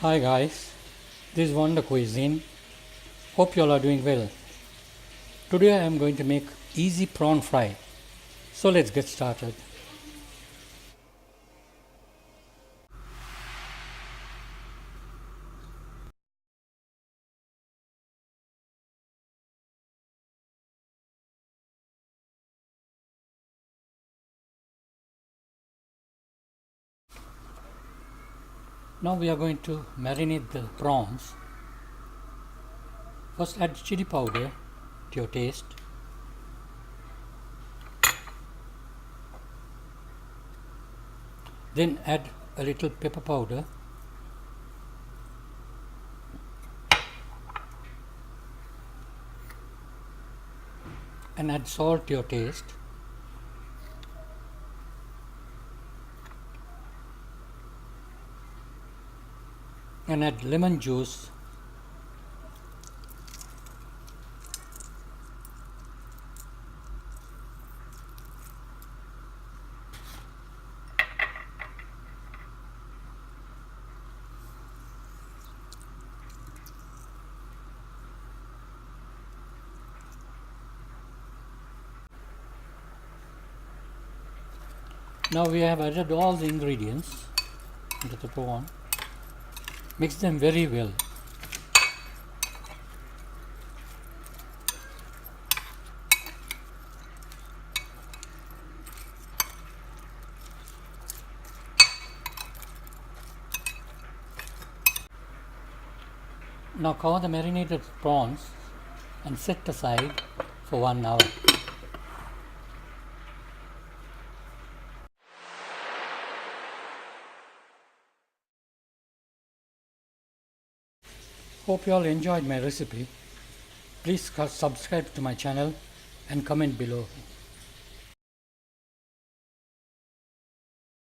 Hi guys, this is Wonder Cuisine. Hope you all are doing well. Today I am going to make easy prawn fry. So let's get started. Now we are going to marinate the prawns. First add chili powder to your taste. Then add a little pepper powder. And add salt to your taste. And add lemon juice. Now we have added all the ingredients into the prawn. Mix them very well. Now cover the marinated prawns and set aside for 1 hour. Hope you all enjoyed my recipe. Please subscribe to my channel and comment below.